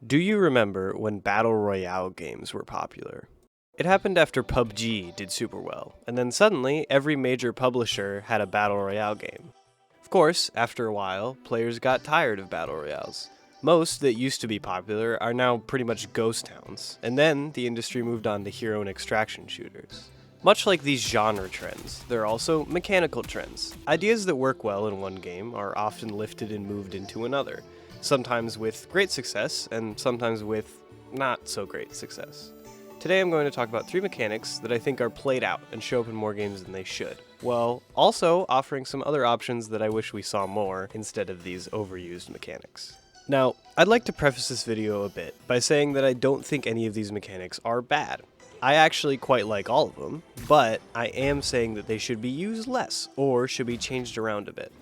Do you remember when Battle Royale games were popular? It happened after PUBG did super well, and then suddenly every major publisher had a Battle Royale game. Of course, after a while, players got tired of Battle Royales. Most that used to be popular are now pretty much ghost towns, and then the industry moved on to hero and extraction shooters. Much like these genre trends, there are also mechanical trends. Ideas that work well in one game are often lifted and moved into another, sometimes with great success, and sometimes with not so great success. Today I'm going to talk about 3 mechanics that I think are played out and show up in more games than they should, while also offering some other options that I wish we saw more instead of these overused mechanics. Now, I'd like to preface this video a bit by saying that I don't think any of these mechanics are bad. I actually quite like all of them, but I am saying that they should be used less, or should be changed around a bit.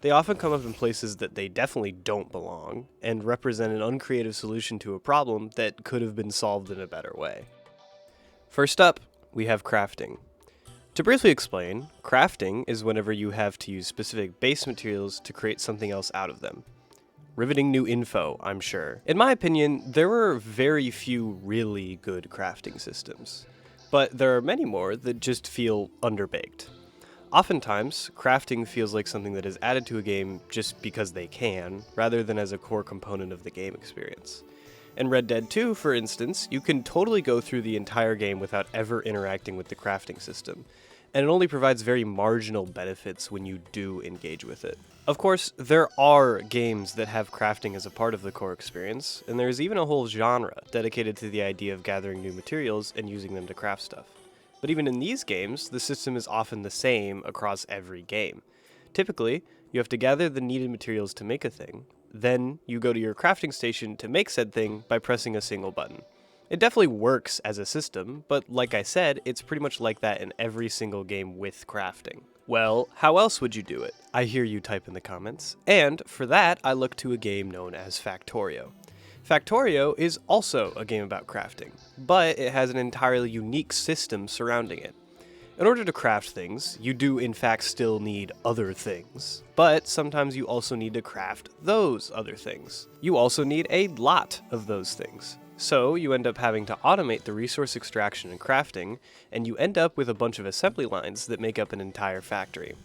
They often come up in places that they definitely don't belong, and represent an uncreative solution to a problem that could have been solved in a better way. First up, we have crafting. To briefly explain, crafting is whenever you have to use specific base materials to create something else out of them. Riveting new info, I'm sure. In my opinion, there are very few really good crafting systems, but there are many more that just feel underbaked. Oftentimes, crafting feels like something that is added to a game just because they can, rather than as a core component of the game experience. In Red Dead 2, for instance, you can totally go through the entire game without ever interacting with the crafting system, and it only provides very marginal benefits when you do engage with it. Of course, there are games that have crafting as a part of the core experience, and there's even a whole genre dedicated to the idea of gathering new materials and using them to craft stuff. But even in these games, the system is often the same across every game. Typically, you have to gather the needed materials to make a thing, then you go to your crafting station to make said thing by pressing a single button. It definitely works as a system, but like I said, it's pretty much like that in every single game with crafting. Well, how else would you do it? I hear you type in the comments, and for that, I look to a game known as Factorio. Factorio is also a game about crafting, but it has an entirely unique system surrounding it. In order to craft things, you do in fact still need other things, but sometimes you also need to craft those other things. You also need a lot of those things. So you end up having to automate the resource extraction and crafting, and you end up with a bunch of assembly lines that make up an entire factory.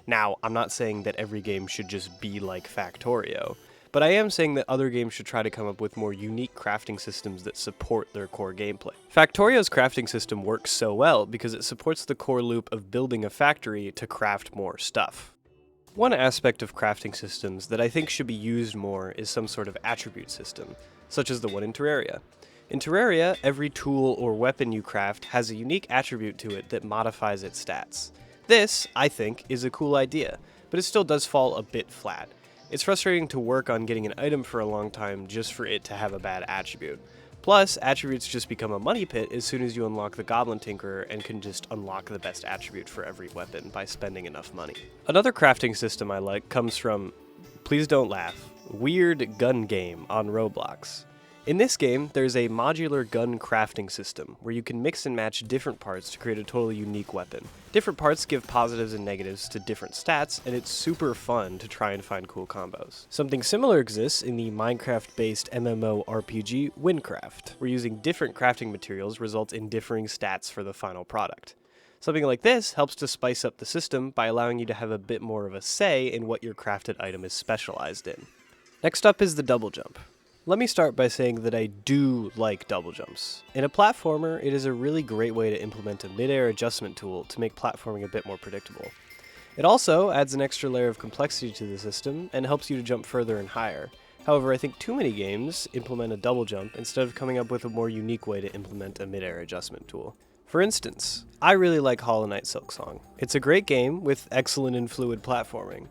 Now, I'm not saying that every game should just be like Factorio, but I am saying that other games should try to come up with more unique crafting systems that support their core gameplay. Factorio's crafting system works so well because it supports the core loop of building a factory to craft more stuff. One aspect of crafting systems that I think should be used more is some sort of attribute system, such as the one in Terraria. In Terraria, every tool or weapon you craft has a unique attribute to it that modifies its stats. This, I think, is a cool idea, but it still does fall a bit flat. It's frustrating to work on getting an item for a long time just for it to have a bad attribute. Plus, attributes just become a money pit as soon as you unlock the Goblin Tinkerer and can just unlock the best attribute for every weapon by spending enough money. Another crafting system I like comes from, please don't laugh, Weird Gun Game on Roblox. In this game, there's a modular gun crafting system where you can mix and match different parts to create a totally unique weapon. Different parts give positives and negatives to different stats, and it's super fun to try and find cool combos. Something similar exists in the Minecraft-based MMORPG Wynncraft, where using different crafting materials results in differing stats for the final product. Something like this helps to spice up the system by allowing you to have a bit more of a say in what your crafted item is specialized in. Next up is the double jump. Let me start by saying that I do like double jumps. In a platformer, it is a really great way to implement a mid-air adjustment tool to make platforming a bit more predictable. It also adds an extra layer of complexity to the system and helps you to jump further and higher. However, I think too many games implement a double jump instead of coming up with a more unique way to implement a mid-air adjustment tool. For instance, I really like Hollow Knight Silksong. It's a great game with excellent and fluid platforming.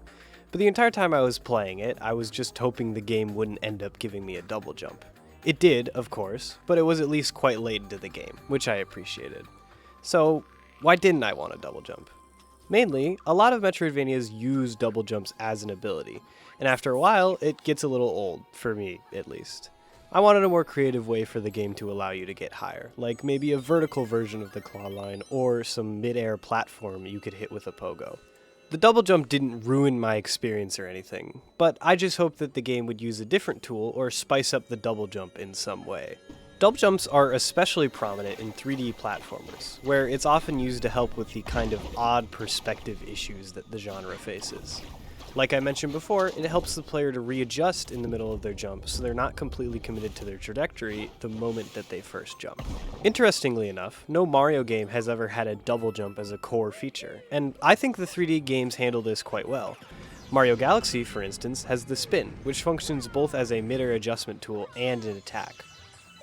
But the entire time I was playing it, I was just hoping the game wouldn't end up giving me a double jump. It did, of course, but it was at least quite late into the game, which I appreciated. So, why didn't I want a double jump? Mainly, a lot of Metroidvanias use double jumps as an ability, and after a while, it gets a little old, for me at least. I wanted a more creative way for the game to allow you to get higher, like maybe a vertical version of the claw line, or some mid-air platform you could hit with a pogo. The double jump didn't ruin my experience or anything, but I just hoped that the game would use a different tool or spice up the double jump in some way. Double jumps are especially prominent in 3D platformers, where it's often used to help with the kind of odd perspective issues that the genre faces. Like I mentioned before, it helps the player to readjust in the middle of their jump so they're not completely committed to their trajectory the moment that they first jump. Interestingly enough, no Mario game has ever had a double jump as a core feature, and I think the 3D games handle this quite well. Mario Galaxy, for instance, has the spin, which functions both as a mid-air adjustment tool and an attack.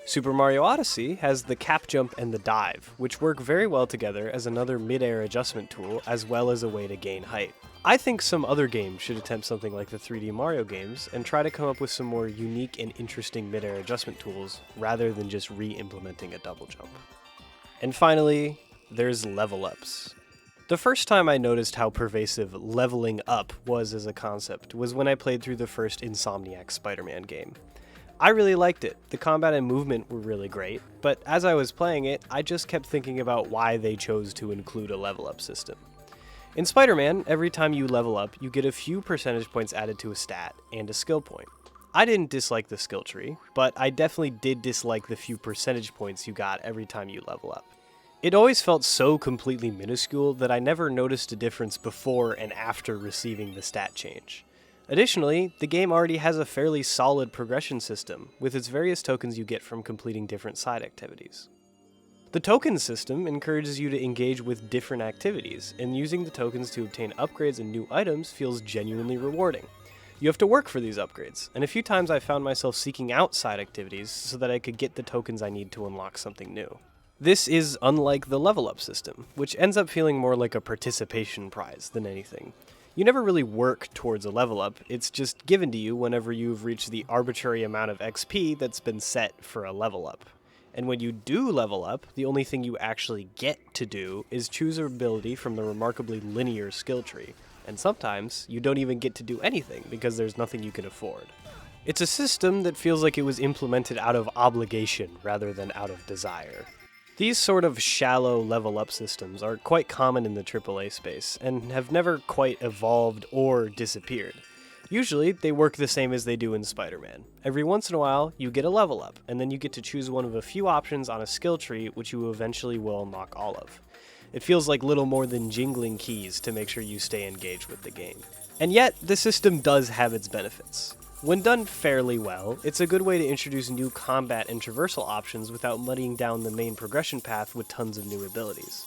Super Mario Odyssey has the cap jump and the dive, which work very well together as another mid-air adjustment tool as well as a way to gain height. I think some other games should attempt something like the 3D Mario games and try to come up with some more unique and interesting mid-air adjustment tools rather than just re-implementing a double jump. And finally, there's level ups. The first time I noticed how pervasive leveling up was as a concept was when I played through the first Insomniac Spider-Man game. I really liked it. The combat and movement were really great, but as I was playing it, I just kept thinking about why they chose to include a level up system. In Spider-Man, every time you level up, you get a few percentage points added to a stat and a skill point. I didn't dislike the skill tree, but I definitely did dislike the few percentage points you got every time you level up. It always felt so completely minuscule that I never noticed a difference before and after receiving the stat change. Additionally, the game already has a fairly solid progression system, with its various tokens you get from completing different side activities. The token system encourages you to engage with different activities, and using the tokens to obtain upgrades and new items feels genuinely rewarding. You have to work for these upgrades, and a few times I found myself seeking out side activities so that I could get the tokens I need to unlock something new. This is unlike the level up system, which ends up feeling more like a participation prize than anything. You never really work towards a level up, it's just given to you whenever you've reached the arbitrary amount of XP that's been set for a level up. And when you do level up, the only thing you actually get to do is choose an ability from the remarkably linear skill tree, and sometimes you don't even get to do anything because there's nothing you can afford. It's a system that feels like it was implemented out of obligation rather than out of desire. These sort of shallow level up systems are quite common in the AAA space, and have never quite evolved or disappeared. Usually, they work the same as they do in Spider-Man. Every once in a while, you get a level up, and then you get to choose one of a few options on a skill tree which you eventually will unlock all of. It feels like little more than jingling keys to make sure you stay engaged with the game. And yet, the system does have its benefits. When done fairly well, it's a good way to introduce new combat and traversal options without muddying down the main progression path with tons of new abilities.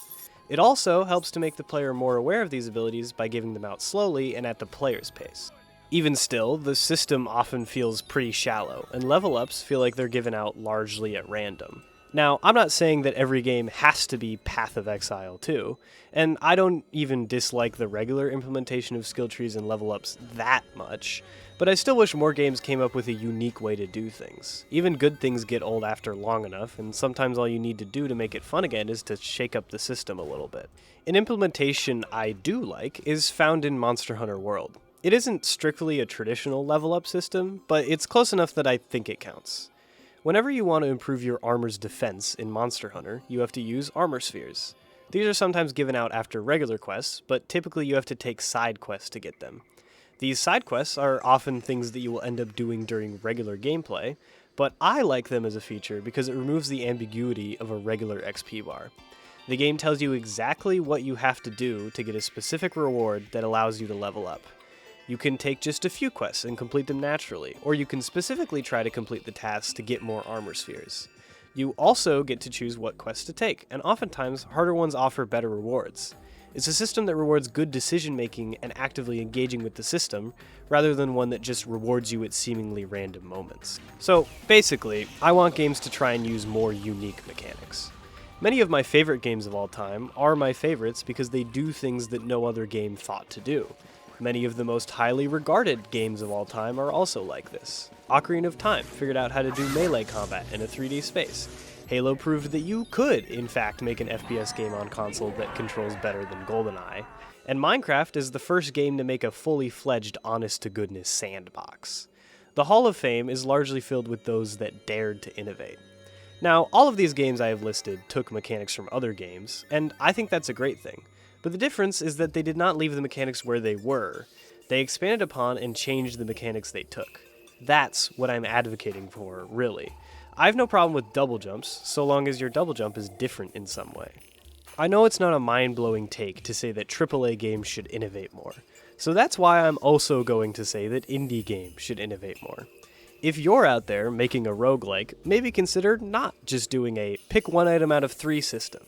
It also helps to make the player more aware of these abilities by giving them out slowly and at the player's pace. Even still, the system often feels pretty shallow, and level ups feel like they're given out largely at random. Now, I'm not saying that every game has to be Path of Exile 2, and I don't even dislike the regular implementation of skill trees and level ups that much, but I still wish more games came up with a unique way to do things. Even good things get old after long enough, and sometimes all you need to do to make it fun again is to shake up the system a little bit. An implementation I do like is found in Monster Hunter World. It isn't strictly a traditional level up system, but it's close enough that I think it counts. Whenever you want to improve your armor's defense in Monster Hunter, you have to use armor spheres. These are sometimes given out after regular quests, but typically you have to take side quests to get them. These side quests are often things that you will end up doing during regular gameplay, but I like them as a feature because it removes the ambiguity of a regular XP bar. The game tells you exactly what you have to do to get a specific reward that allows you to level up. You can take just a few quests and complete them naturally, or you can specifically try to complete the tasks to get more armor spheres. You also get to choose what quests to take, and oftentimes harder ones offer better rewards. It's a system that rewards good decision making and actively engaging with the system, rather than one that just rewards you at seemingly random moments. So basically, I want games to try and use more unique mechanics. Many of my favorite games of all time are my favorites because they do things that no other game thought to do. Many of the most highly regarded games of all time are also like this. Ocarina of Time figured out how to do melee combat in a 3D space. Halo proved that you could, in fact, make an FPS game on console that controls better than GoldenEye. And Minecraft is the first game to make a fully fledged honest-to-goodness sandbox. The Hall of Fame is largely filled with those that dared to innovate. Now, all of these games I have listed took mechanics from other games, and I think that's a great thing. But the difference is that they did not leave the mechanics where they were. They expanded upon and changed the mechanics they took. That's what I'm advocating for, really. I have no problem with double jumps, so long as your double jump is different in some way. I know it's not a mind-blowing take to say that AAA games should innovate more, so that's why I'm also going to say that indie games should innovate more. If you're out there making a roguelike, maybe consider not just doing a pick one item out of 3 system.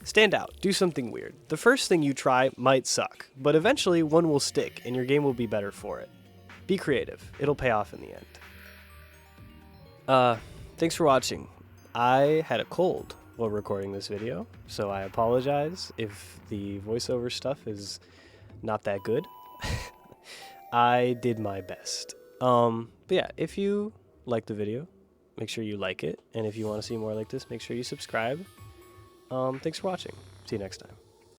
Stand out, do something weird. The first thing you try might suck, but eventually one will stick and your game will be better for it. Be creative, it'll pay off in the end. Thanks for watching. I had a cold while recording this video, so I apologize if the voiceover stuff is not that good. I did my best. But yeah, if you like the video, make sure you like it, and if you want to see more like this, make sure you subscribe. Thanks for watching. See you next time.